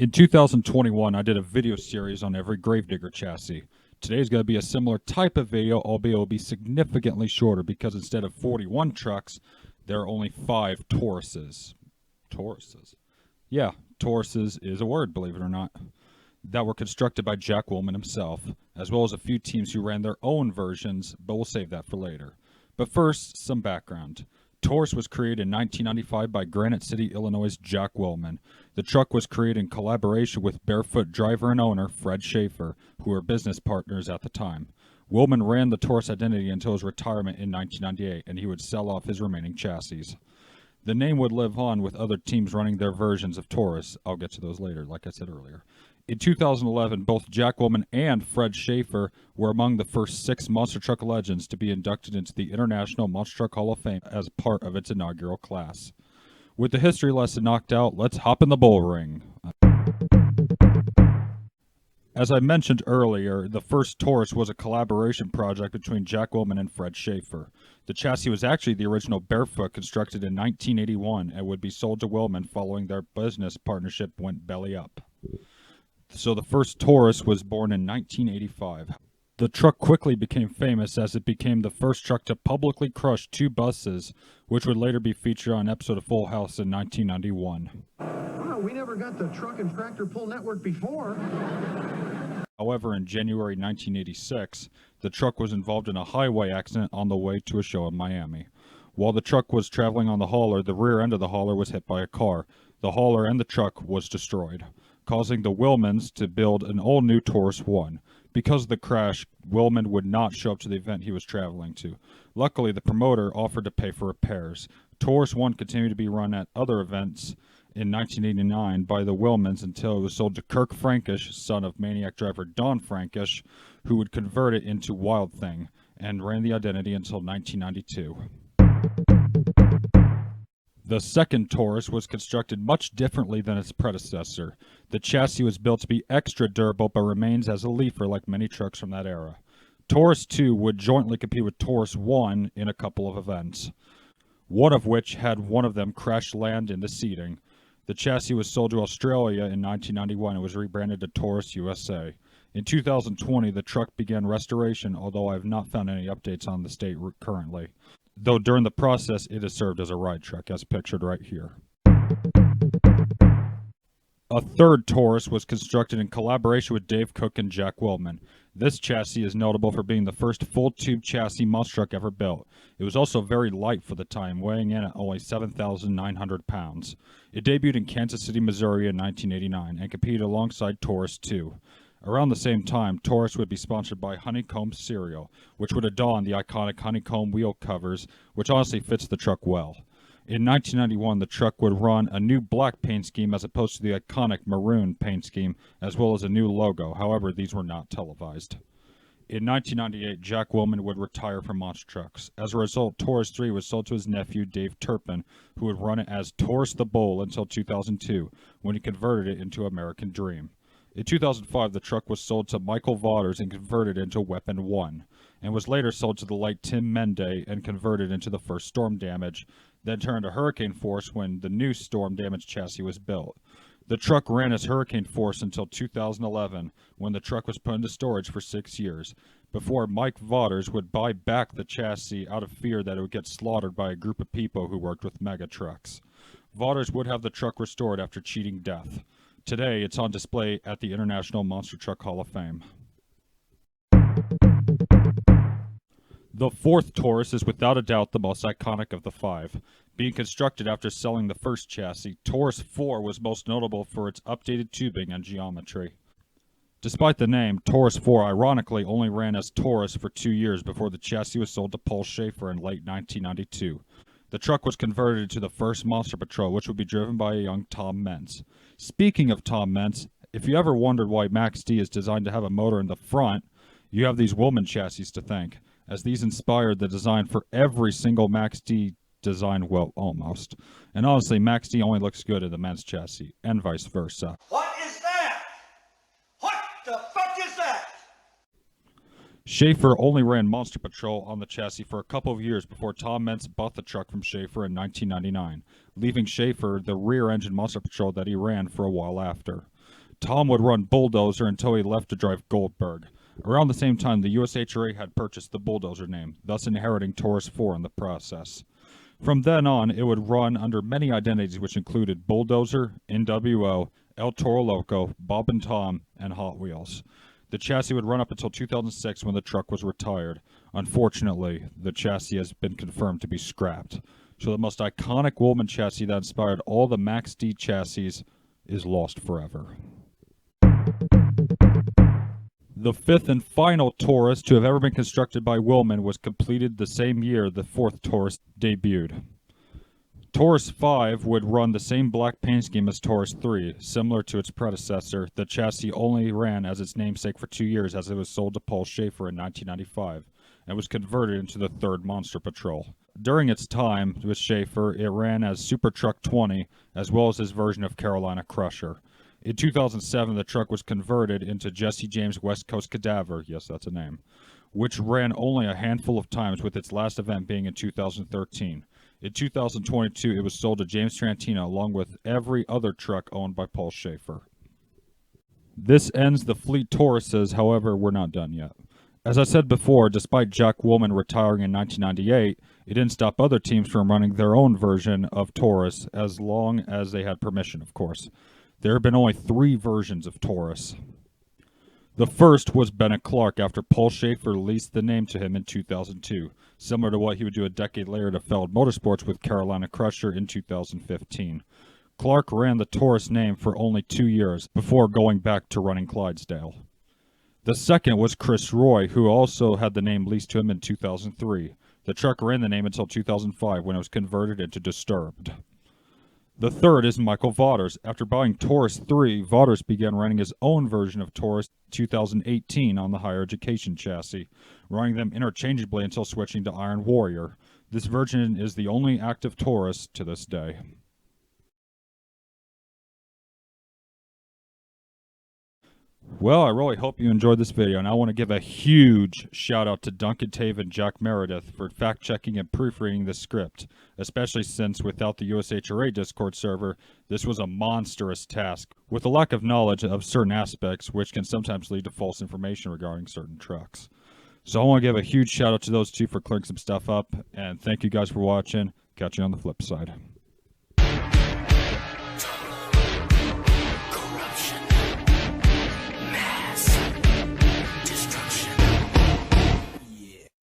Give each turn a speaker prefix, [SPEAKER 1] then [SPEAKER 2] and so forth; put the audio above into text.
[SPEAKER 1] In 2021, I did a video series on every Gravedigger chassis. Today's going to be a similar type of video, albeit it will be significantly shorter because instead of 41 trucks, there are only 5 Tauruses. Tauruses? Yeah, Tauruses is a word, believe it or not. That were constructed by Jack Willman himself, as well as a few teams who ran their own versions, but we'll save that for later. But first, some background. Taurus was created in 1995 by Granite City, Illinois' Jack Willman. The truck was created in collaboration with Barefoot driver and owner Fred Schaefer, who were business partners at the time. Willman ran the Taurus identity until his retirement in 1998, and he would sell off his remaining chassis. The name would live on with other teams running their versions of Taurus. I'll get to those later, like I said earlier. In 2011, both Jack Willman and Fred Schaefer were among the first 6 monster truck legends to be inducted into the International Monster Truck Hall of Fame as part of its inaugural class. With the history lesson knocked out, let's hop in the bull ring. As I mentioned earlier, the first Taurus was a collaboration project between Jack Willman and Fred Schaefer. The chassis was actually the original Barefoot, constructed in 1981, and would be sold to Willman following their business partnership went belly up. So the first Taurus was born in 1985. The truck quickly became famous as it became the first truck to publicly crush 2 buses, which would later be featured on an episode of Full House in 1991.
[SPEAKER 2] Wow, we never got the truck and tractor pull network before.
[SPEAKER 1] However, in January 1986, the truck was involved in a highway accident on the way to a show in Miami. While the truck was traveling on the hauler, the rear end of the hauler was hit by a car. The hauler and the truck was destroyed, causing the Willmans to build an all-new Taurus 1. Because of the crash, Willman would not show up to the event he was traveling to. Luckily, the promoter offered to pay for repairs. Taurus 1 continued to be run at other events in 1989 by the Willmans until it was sold to Kirk Frankish, son of Maniac driver Don Frankish, who would convert it into Wild Thing and ran the identity until 1992. The second Taurus was constructed much differently than its predecessor. The chassis was built to be extra durable but remains as a leafer like many trucks from that era. Taurus 2 would jointly compete with Taurus 1 in a couple of events, one of which had one of them crash land in the seating. The chassis was sold to Australia in 1991 and was rebranded to Taurus USA. In 2020, the truck began restoration, although I have not found any updates on the state currently, though during the process it has served as a ride truck, as pictured right here. A third Taurus was constructed in collaboration with Dave Cook and Jack Willman. This chassis is notable for being the first full-tube chassis monster truck ever built. It was also very light for the time, weighing in at only 7,900 pounds. It debuted in Kansas City, Missouri in 1989 and competed alongside Taurus 2. Around the same time, Taurus would be sponsored by Honeycomb Cereal, which would adorn the iconic honeycomb wheel covers, which honestly fits the truck well. In 1991, the truck would run a new black paint scheme as opposed to the iconic maroon paint scheme, as well as a new logo. However, these were not televised. In 1998, Jack Willman would retire from monster trucks. As a result, Taurus 3 was sold to his nephew, Dave Turpin, who would run it as Taurus the Bull until 2002, when he converted it into American Dream. In 2005, the truck was sold to Michael Vaughters and converted into Weapon 1, and was later sold to the late Tim Mende and converted into the first Storm Damage, then turned to Hurricane Force when the new Storm Damage chassis was built. The truck ran as Hurricane Force until 2011, when the truck was put into storage for 6 years, before Mike Vaughters would buy back the chassis out of fear that it would get slaughtered by a group of people who worked with mega trucks. Vaughters would have the truck restored after cheating death. Today, it's on display at the International Monster Truck Hall of Fame. The fourth Taurus is without a doubt the most iconic of the 5. Being constructed after selling the first chassis, Taurus 4 was most notable for its updated tubing and geometry. Despite the name, Taurus 4 ironically only ran as Taurus for 2 years before the chassis was sold to Paul Schaefer in late 1992. The truck was converted into the first Monster Patrol, which would be driven by a young Tom Mentz. Speaking of Tom Mentz, if you ever wondered why Max D is designed to have a motor in the front, you have these Willman chassis to thank, as these inspired the design for every single Max D design, well, almost. And honestly, Max D only looks good in the Mentz chassis, and vice versa.
[SPEAKER 3] What is that? What the fuck is that?
[SPEAKER 1] Schaefer only ran Monster Patrol on the chassis for a couple of years before Tom Mentz bought the truck from Schaefer in 1999, leaving Schaefer the rear-engine Monster Patrol that he ran for a while after. Tom would run Bulldozer until he left to drive Goldberg. Around the same time, the USHRA had purchased the Bulldozer name, thus inheriting Taurus 4 in the process. From then on, it would run under many identities which included Bulldozer, NWO, El Toro Loco, Bob and Tom, and Hot Wheels. The chassis would run up until 2006 when the truck was retired. Unfortunately, the chassis has been confirmed to be scrapped. So the most iconic Woolman chassis that inspired all the Max D chassis is lost forever. The fifth and final Taurus to have ever been constructed by Woolman was completed the same year the fourth Taurus debuted. Taurus 5 would run the same black paint scheme as Taurus 3. Similar to its predecessor, the chassis only ran as its namesake for 2 years as it was sold to Paul Schaefer in 1995 and was converted into the third Monster Patrol. During its time with Schaefer, it ran as Super Truck 20 as well as his version of Carolina Crusher. In 2007, the truck was converted into Jesse James West Coast Cadaver, yes, that's a name, which ran only a handful of times, with its last event being in 2013. In 2022, it was sold to James Trantina along with every other truck owned by Paul Schaefer. This ends the fleet Tauruses, however, we're not done yet. As I said before, despite Jack Woolman retiring in 1998, it didn't stop other teams from running their own version of Taurus, as long as they had permission, of course. There have been only 3 versions of Taurus. The first was Bennett Clark after Paul Schaefer leased the name to him in 2002, similar to what he would do a decade later to Feld Motorsports with Carolina Crusher in 2015. Clark ran the Taurus name for only 2 years before going back to running Clydesdale. The second was Chris Roy, who also had the name leased to him in 2003. The truck ran the name until 2005 when it was converted into Disturbed. The third is Michael Vaughters. After buying Taurus 3, Vaughters began running his own version of Taurus 2018 on the Higher Education chassis, running them interchangeably until switching to Iron Warrior. This version is the only active Taurus to this day. Well, I really hope you enjoyed this video, and I want to give a huge shout out to Duncan Tave and Jack Meredith for fact-checking and proofreading the script, especially since without the USHRA Discord server, this was a monstrous task, with a lack of knowledge of certain aspects, which can sometimes lead to false information regarding certain trucks. So I want to give a huge shout out to those two for clearing some stuff up, and thank you guys for watching. Catch you on the flip side.